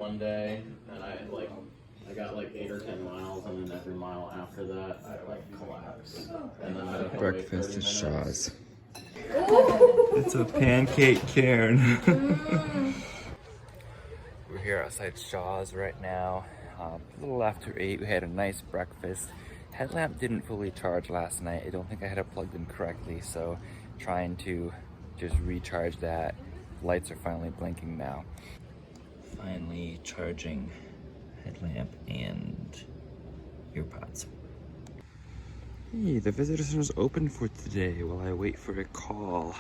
One day, and I got like 8 or 10 miles, and then every mile after that, I like collapsed. And then I had to wait Breakfast 30 is minutes. Shaw's. It's a pancake cairn. We're here outside Shaw's right now. A little after 8, we had a nice breakfast. Headlamp didn't fully charge last night. I don't think I had it plugged in correctly, so trying to just recharge that. Lights are finally blinking now. Finally charging headlamp and earpods. Hey, the visitor center is open for today while I wait for a call.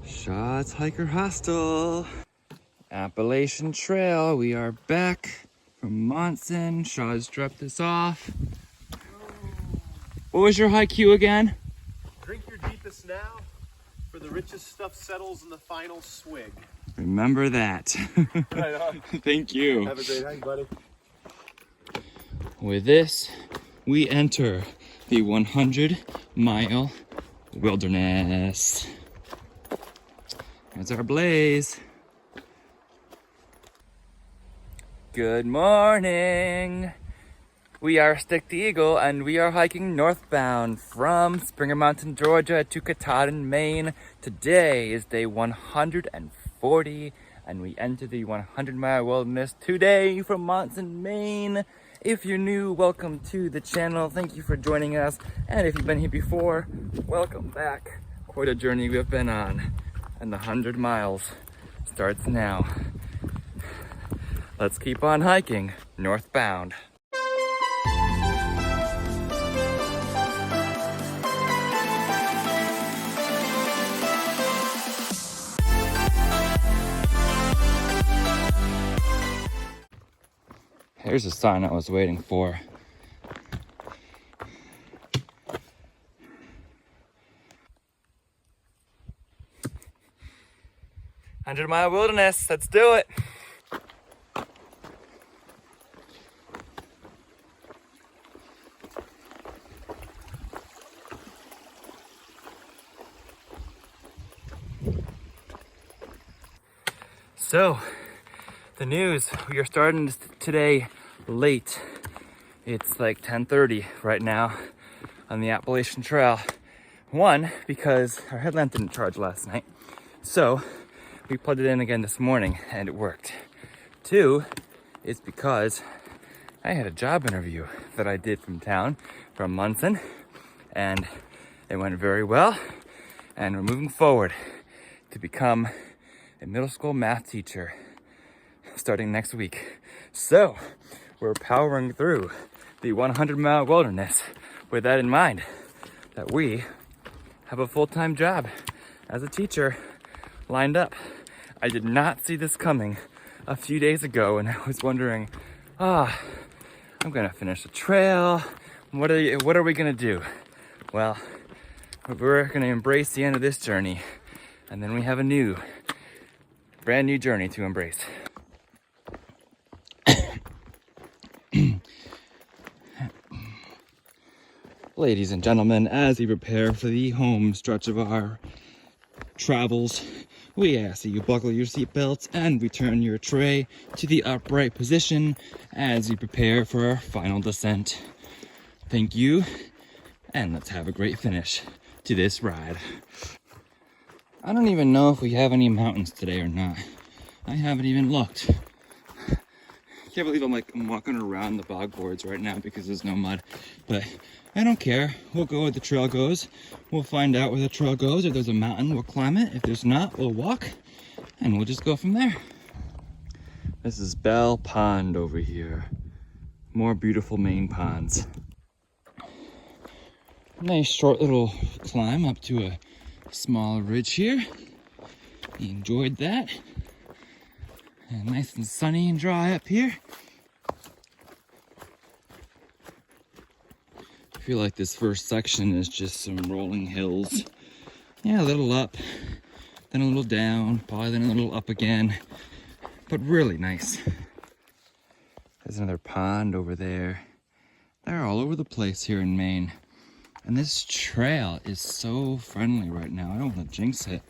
Shaw's Hiker Hostel. Appalachian Trail, we are back from Monson. Shaw's dropped us off. What was your high cue again? Drink your deepest now, for the richest stuff settles in the final swig. Remember that. Right on. Thank you. Have a great hike, buddy. With this, we enter the 100-mile wilderness. There's our blaze. Good morning. We are Stick the Eagle, and we are hiking northbound from Springer Mountain, Georgia to Katahdin, Maine. Today is day 140, and we enter the 100-mile wilderness today from Monson, Maine. If you're new, welcome to the channel. Thank you for joining us. And if you've been here before, welcome back. Quite a journey we've been on, and the 100 miles starts now. Let's keep on hiking northbound. Here's a sign I was waiting for. "100-mile wilderness, let's do it." So, the news, we are starting today late. It's like 10:30 right now on the Appalachian Trail. One, because our headlamp didn't charge last night. So, we plugged it in again this morning and it worked. Two, is because I had a job interview that I did from town, from Monson, and it went very well. And we're moving forward to become a middle school math teacher starting next week. So we're powering through the 100-mile wilderness with that in mind, that we have a full-time job as a teacher lined up. I did not see this coming a few days ago, and I was wondering, I'm gonna finish the trail. What are we gonna do? Well, we're gonna embrace the end of this journey, and then we have a brand new journey to embrace. Ladies and gentlemen, as we prepare for the home stretch of our travels, we ask that you buckle your seatbelts and return your tray to the upright position as we prepare for our final descent. Thank you, and let's have a great finish to this ride. I don't even know if we have any mountains today or not. I haven't even looked. I can't believe I'm walking around the bog boards right now because there's no mud, but I don't care. We'll go where the trail goes. We'll find out where the trail goes. If there's a mountain, we'll climb it. If there's not, we'll walk, and we'll just go from there. This is Bell Pond over here. More beautiful Maine ponds. Nice short little climb up to a small ridge here. You enjoyed that. And nice and sunny and dry up here. I feel like this first section is just some rolling hills. Yeah, a little up, then a little down, probably then a little up again, but really nice. There's another pond over there. They're all over the place here in Maine. And this trail is so friendly right now. I don't want to jinx it,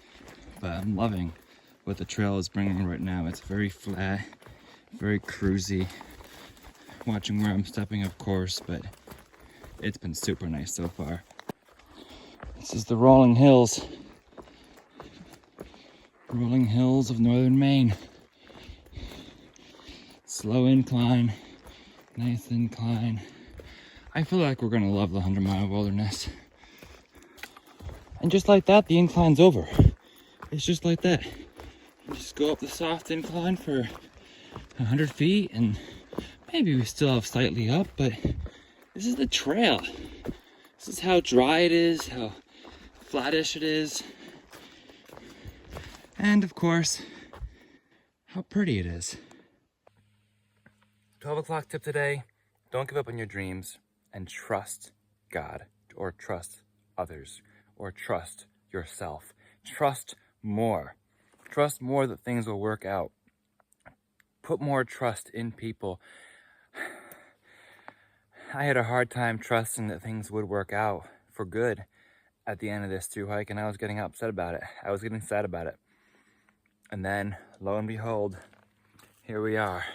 but I'm loving what the trail is bringing right now. It's very flat. very cruisy. Watching where I'm stepping, of course, but it's been super nice so far. This is the rolling hills. Rolling hills of northern Maine. Slow incline, nice incline. I feel like we're gonna love the 100-mile wilderness. And just like that, the incline's over. It's just like that. You just go up the soft incline for 100 feet and maybe we still have slightly up, but this is the trail. This is how dry it is, how flattish it is. And of course, how pretty it is. 12 o'clock tip today, don't give up on your dreams and trust God or trust others or trust yourself. Trust more. Trust more that things will work out. Put more trust in people. I had a hard time trusting that things would work out for good at the end of this Thru-Hike, and I was getting upset about it. I was getting sad about it. And then, lo and behold, here we are,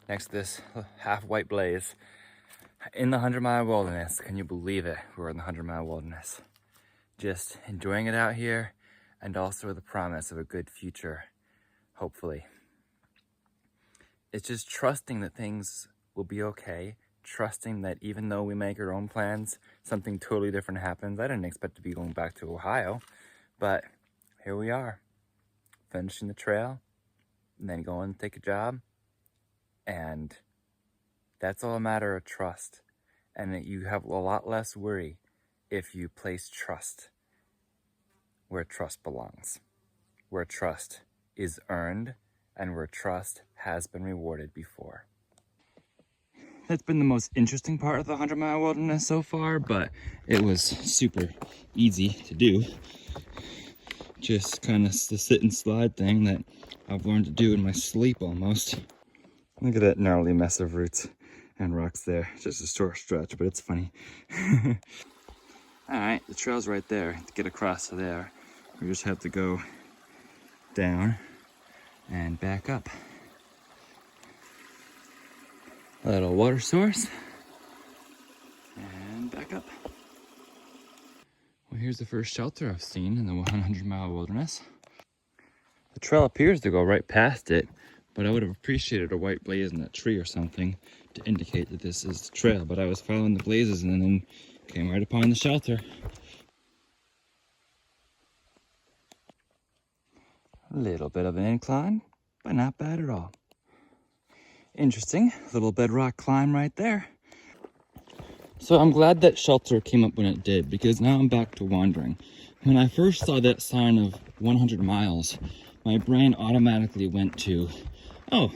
next to this half-white blaze, in the 100-mile wilderness. Can you believe it? We're in the 100-mile wilderness. Just enjoying it out here, and also the promise of a good future, hopefully. It's just trusting that things will be okay, trusting that even though we make our own plans, something totally different happens. I didn't expect to be going back to Ohio, but here we are, finishing the trail, and then going to take a job, and that's all a matter of trust, and that you have a lot less worry if you place trust where trust belongs, where trust is earned, and where trust has been rewarded before. That's been the most interesting part of the 100-mile wilderness so far, but it was super easy to do. Just kind of the sit and slide thing that I've learned to do in my sleep almost. Look at that gnarly mess of roots and rocks there. Just a short stretch, but it's funny. All right, the trail's right there. To get across to there, we just have to go down and back up. A little water source, and back up. Well, here's the first shelter I've seen in the 100-mile wilderness. The trail appears to go right past it, but I would have appreciated a white blaze in that tree or something to indicate that this is the trail. But I was following the blazes and then came right upon the shelter. A little bit of an incline, but not bad at all. Interesting, little bedrock climb right there. So I'm glad that shelter came up when it did, because now I'm back to wandering. When I first saw that sign of 100 miles, my brain automatically went to, oh,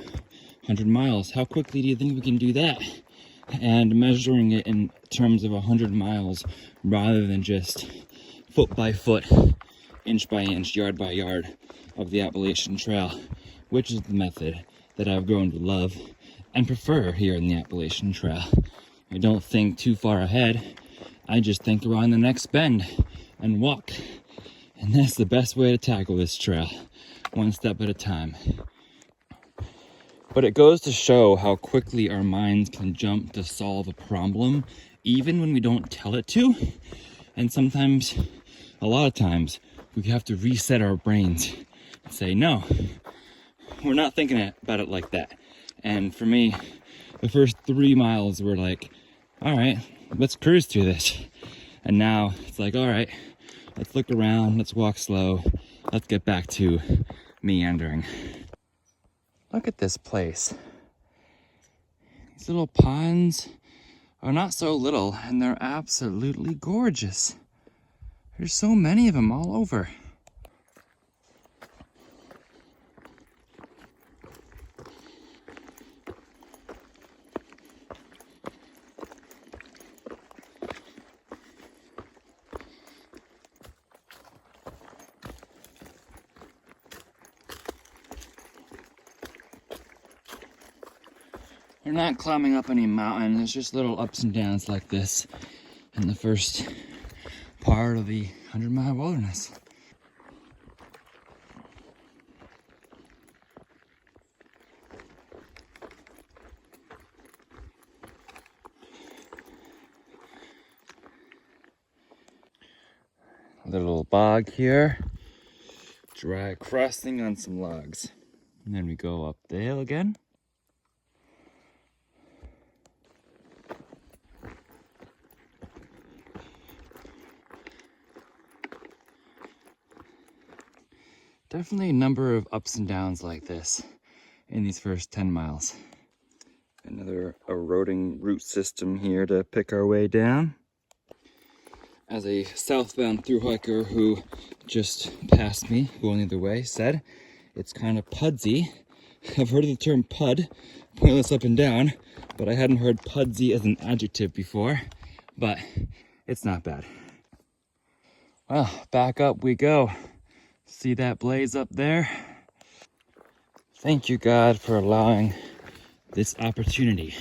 100 miles, how quickly do you think we can do that? And measuring it in terms of 100 miles rather than just foot by foot, inch by inch, yard by yard of the Appalachian Trail, which is the method that I've grown to love and prefer here in the Appalachian Trail. I don't think too far ahead. I just think around the next bend and walk. And that's the best way to tackle this trail, one step at a time. But it goes to show how quickly our minds can jump to solve a problem, even when we don't tell it to. And sometimes, a lot of times, we have to reset our brains and say, no, we're not thinking about it like that. And for me, the first 3 miles were like, all right, let's cruise through this. And now it's like, all right, let's look around, let's walk slow, let's get back to meandering. Look at this place. These little ponds are not so little, and they're absolutely gorgeous. There's so many of them all over. We're not climbing up any mountain, it's just little ups and downs like this in the first part of the 100-mile wilderness. little bog here. Dry crossing on some logs. And then we go up the hill again. Definitely a number of ups and downs like this in these first 10 miles. Another eroding root system here to pick our way down. As a southbound thru-hiker who just passed me, going the other way, said, it's kind of pudsy. I've heard of the term pud, pointless up and down, but I hadn't heard pudsy as an adjective before, but it's not bad. Well, back up we go. See that blaze up there? Thank you, God, for allowing this opportunity.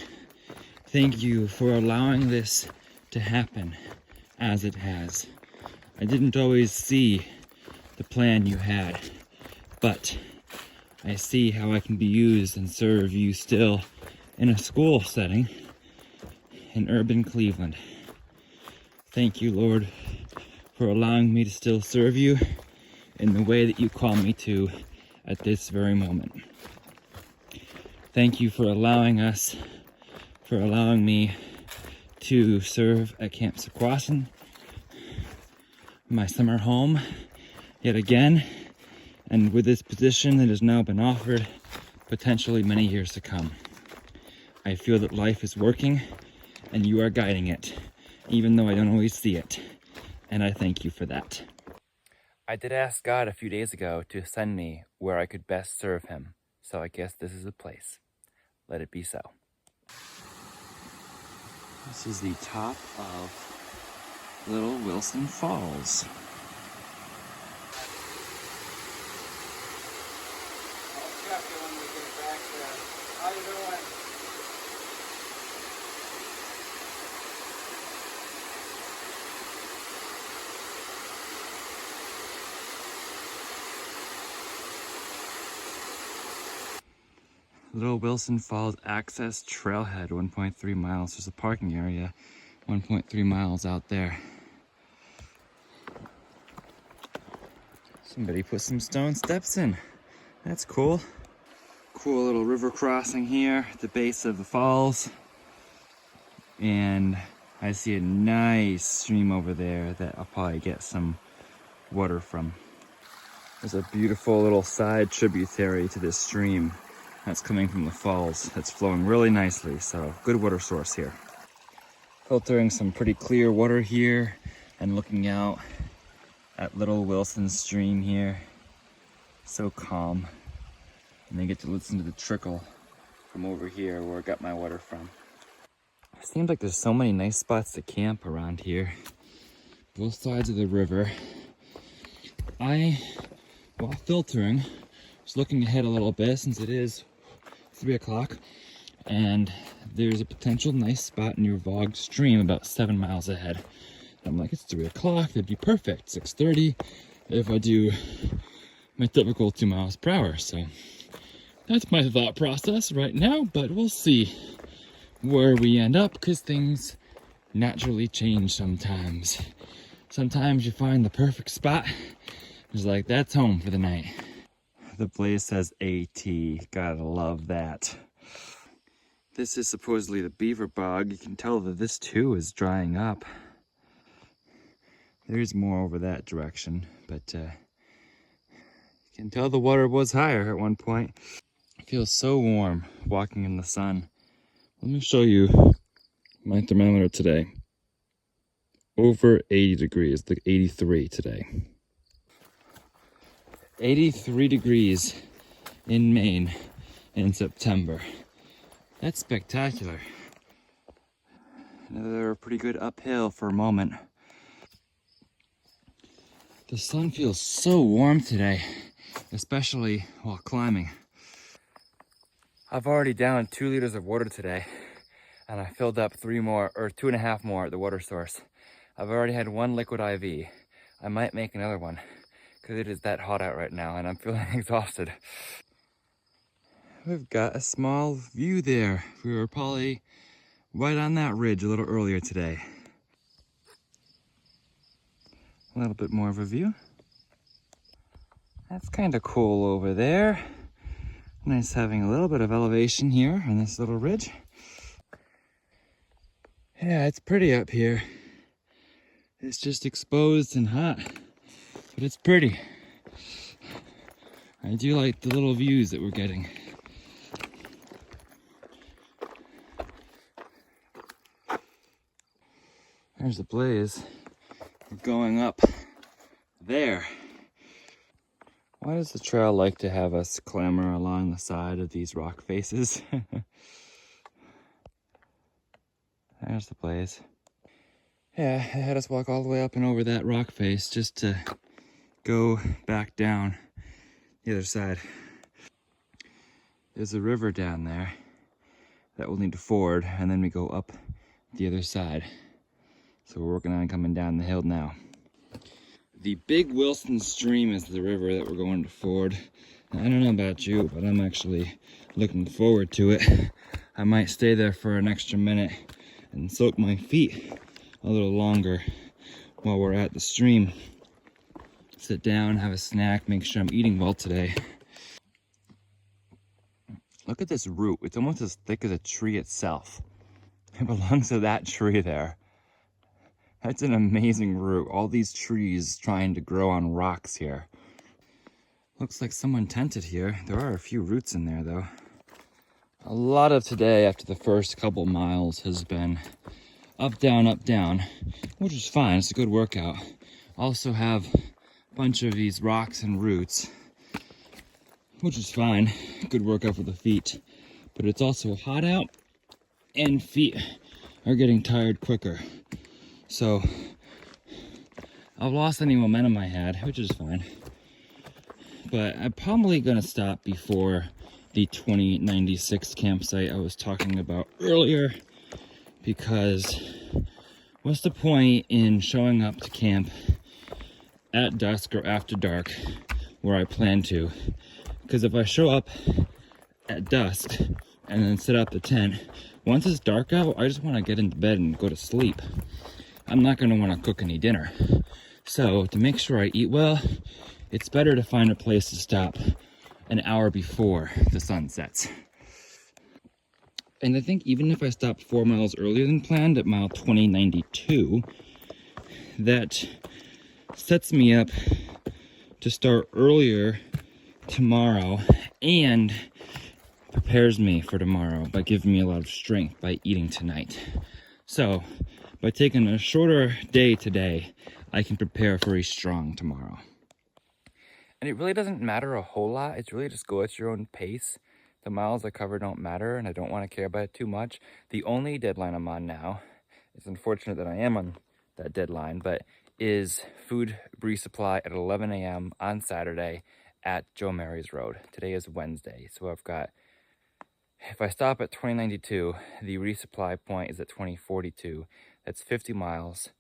Thank you for allowing this to happen as it has. I didn't always see the plan you had, but I see how I can be used and serve you still in a school setting in urban Cleveland. Thank you, Lord, for allowing me to still serve you in the way that you call me to at this very moment. Thank you for allowing me to serve at Camp Sequassin, my summer home, yet again, and with this position that has now been offered, potentially many years to come. I feel that life is working, and you are guiding it, even though I don't always see it, and I thank you for that. I did ask God a few days ago to send me where I could best serve him, so I guess this is the place. Let it be so. This is the top of Little Wilson Falls. How you doing? Little Wilson Falls Access Trailhead, 1.3 miles. There's a parking area, 1.3 miles out there. Somebody put some stone steps in. That's cool. Cool little river crossing here at the base of the falls. And I see a nice stream over there that I'll probably get some water from. There's a beautiful little side tributary to this stream that's coming from the falls. That's flowing really nicely, so good water source here. Filtering some pretty clear water here and looking out at Little Wilson Stream here. So calm. And then get to listen to the trickle from over here where I got my water from. It seems like there's so many nice spots to camp around here. Both sides of the river. While filtering, was looking ahead a little bit since it is 3 o'clock, and there's a potential nice spot near Vogue Stream about 7 miles ahead. I'm like, it's 3 o'clock, that'd be perfect. 6:30 if I do my typical 2 miles per hour. So that's my thought process right now, but we'll see where we end up because things naturally change sometimes. Sometimes you find the perfect spot. It's like, that's home for the night. The blaze says AT. Gotta love that. This is supposedly the beaver bog. You can tell that this too is drying up. There's more over that direction, but you can tell the water was higher at one point. It feels so warm walking in the sun. Let me show you my thermometer today. Over 80 degrees, like 83 today. 83 degrees in Maine in September. That's spectacular. Another pretty good uphill for a moment. The sun feels so warm today, especially while climbing. I've already downed 2 liters of water today, and I filled up 3 more, or 2.5 more at the water source. I've already had 1 liquid IV. I might make another one, because it is that hot out right now, and I'm feeling exhausted. We've got a small view there. We were probably right on that ridge a little earlier today. A little bit more of a view. That's kind of cool over there. Nice having a little bit of elevation here on this little ridge. Yeah, it's pretty up here. It's just exposed and hot, but it's pretty. I do like the little views that we're getting. There's the blaze. We're going up there. Why does the trail like to have us clamber along the side of these rock faces? There's the blaze. Yeah, it had us walk all the way up and over that rock face just to go back down the other side. There's a river down there that we'll need to ford, and then we go up the other side. So we're working on coming down the hill now. The Big Wilson Stream is the river that we're going to ford. I don't know about you, but I'm actually looking forward to it. I might stay there for an extra minute and soak my feet a little longer while we're at the stream. Sit down, have a snack, make sure I'm eating well today. Look at this root. It's almost as thick as a tree itself. It belongs to that tree there. That's an amazing root. All these trees trying to grow on rocks here. Looks like someone tented here. There are a few roots in there though. A lot of today after the first couple miles has been up, down, which is fine. It's a good workout. Also have a bunch of these rocks and roots, which is fine. Good workout for the feet. But it's also hot out and feet are getting tired quicker. So I've lost any momentum I had, which is fine. But I'm probably gonna stop before the 2096 campsite I was talking about earlier, because what's the point in showing up to camp at dusk or after dark where I plan to? Because if I show up at dusk and then set up the tent, once it's dark out, I just want to get into bed and go to sleep. I'm not going to want to cook any dinner. So to make sure I eat well, it's better to find a place to stop an hour before the sun sets. And I think even if I stop 4 miles earlier than planned at mile 2092, that sets me up to start earlier tomorrow and prepares me for tomorrow by giving me a lot of strength by eating tonight. So by taking a shorter day today, I can prepare for a strong tomorrow. And it really doesn't matter a whole lot. It's really just go at your own pace. The miles I cover don't matter, and I don't want to care about it too much. The only deadline I'm on now, it's unfortunate that I am on that deadline, but is food resupply at 11 a.m. on Saturday at Joe Mary's Road. Today is Wednesday, so I've got, if I stop at 2092, the resupply point is at 2042. That's 50 miles,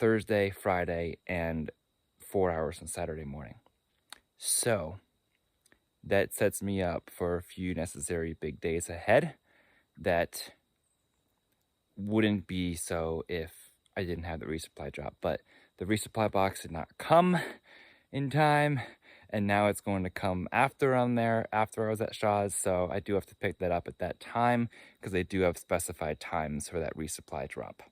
Thursday, Friday, and 4 hours on Saturday morning. So that sets me up for a few necessary big days ahead that wouldn't be so if I didn't have the resupply drop. But the resupply box did not come in time, and now it's going to come after I'm there, after I was at Shaw's, so I do have to pick that up at that time because they do have specified times for that resupply drop.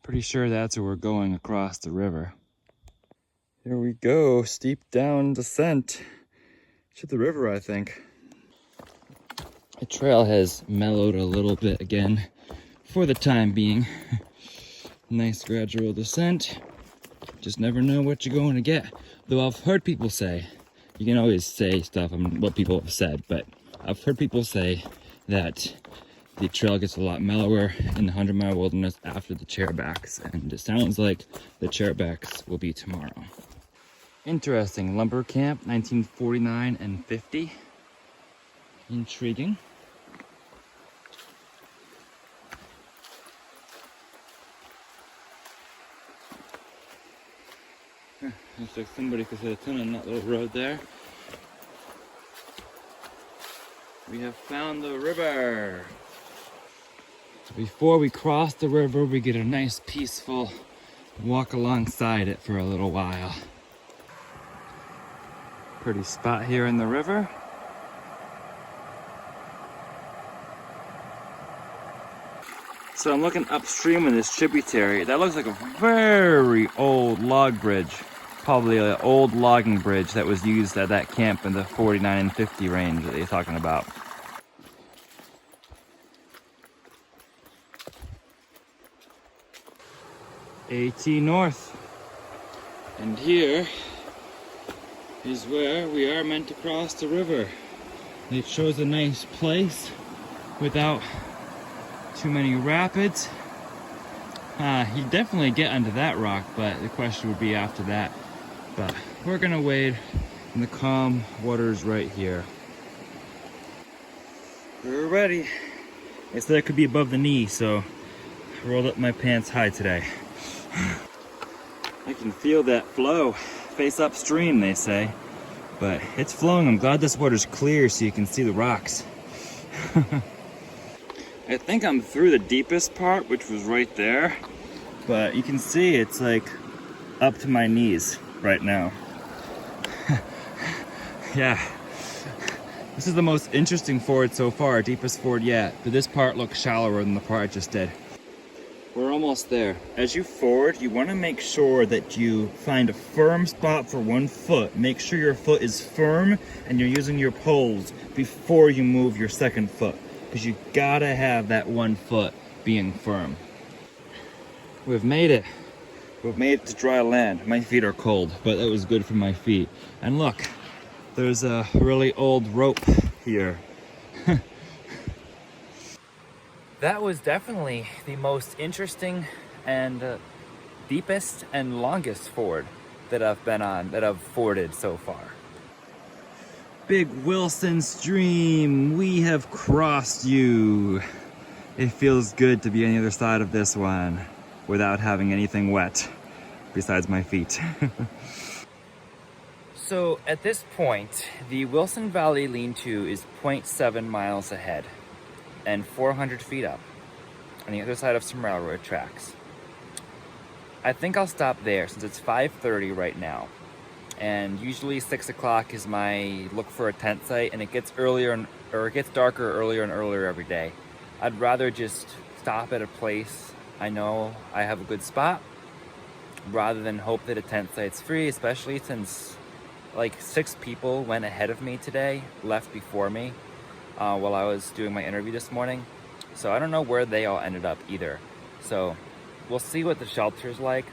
Pretty sure that's where we're going across the river. Here we go, steep down descent to the river, I think. The trail has mellowed a little bit again for the time being. Nice gradual descent. Just never know what you're going to get. Though I've heard people say, you can always say stuff on what people have said, but I've heard people say that the trail gets a lot mellower in the 100-mile wilderness after the chairbacks, and it sounds like the chairbacks will be tomorrow. Interesting, lumber camp, 1949 and 50. Intriguing. Looks like somebody could hit a ton on that little road there. We have found the river. Before we cross the river, we get a nice peaceful walk alongside it for a little while. Pretty spot here in the river. So I'm looking upstream in this tributary. That looks like a very old log bridge. Probably an old logging bridge that was used at that camp in the 49 and 50 range that you're talking about. AT North. And here is where we are meant to cross the river. It shows a nice place without too many rapids. You definitely get under that rock, but the question would be after that. But we're gonna wade in the calm waters right here. We're ready. They said it could be above the knee, so I rolled up my pants high today. I can feel that flow. Face upstream, they say. But it's flowing. I'm glad this water's clear so you can see the rocks. I think I'm through the deepest part, which was right there. But you can see it's like up to my knees right now. Yeah. This is the most interesting ford so far, deepest ford yet. But this part looks shallower than the part I just did. We're almost there. As you ford, you want to make sure that you find a firm spot for one foot. Make sure your foot is firm and you're using your poles before you move your second foot, because you gotta have that one foot being firm. We've made it. We've made it to dry land. My feet are cold, but that was good for my feet. And look, there's a really old rope here. That was definitely the most interesting and deepest and longest ford that I've been on, that I've forded so far. Big Wilson Stream, we have crossed you. It feels good to be on the other side of this one without having anything wet besides my feet. So at this point, the Wilson Valley Lean-To is 0.7 miles ahead and 400 feet up on the other side of some railroad tracks. I think I'll stop there since it's 5:30 right now. And usually 6 o'clock is my look for a tent site, and it gets it gets darker earlier and earlier every day. I'd rather just stop at a place I know I have a good spot rather than hope that a tent site's free, especially since like 6 people went ahead of me today, left before me while I was doing my interview this morning. So I don't know where they all ended up either. So we'll see what the shelter's like.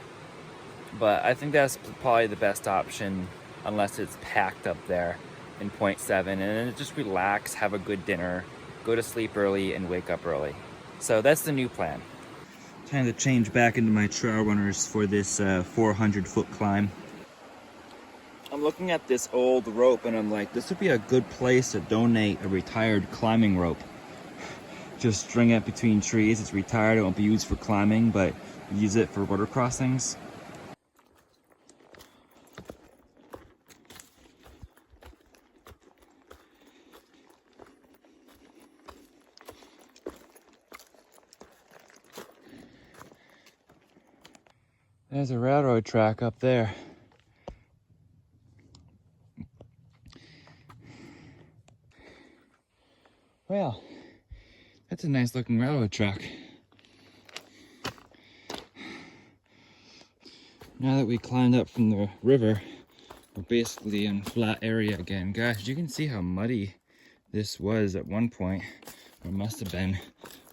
But I think that's probably the best option unless it's packed up there in 0.7, and then just relax, have a good dinner, go to sleep early, and wake up early. So that's the new plan. Time to change back into my trail runners for this 400-foot climb. I'm looking at this old rope and I'm like, this would be a good place to donate a retired climbing rope. Just string it between trees. It's retired, it won't be used for climbing, but use it for water crossings. There's a railroad track up there. Well, that's a nice looking railroad track. Now that we climbed up from the river, we're basically in flat area again. Gosh, you can see how muddy this was at one point. It must have been,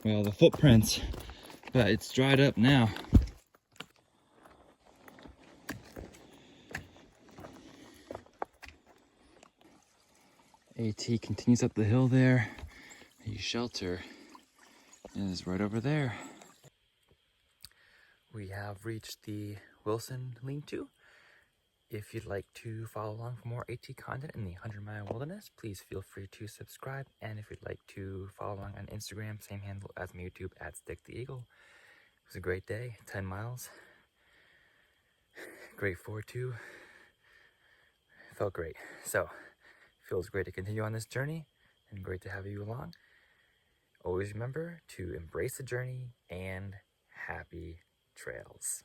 well, the footprints, but it's dried up now. AT continues up the hill there. The shelter is right over there. We have reached the Wilson Lean-To. If you'd like to follow along for more AT content in the 100-mile wilderness, please feel free to subscribe. And if you'd like to follow along on Instagram, same handle as my YouTube, @StickTheEagle. It was a great day, 10 miles. Great ford too. Felt great. So, feels great to continue on this journey and great to have you along. Always remember to embrace the journey and happy trails.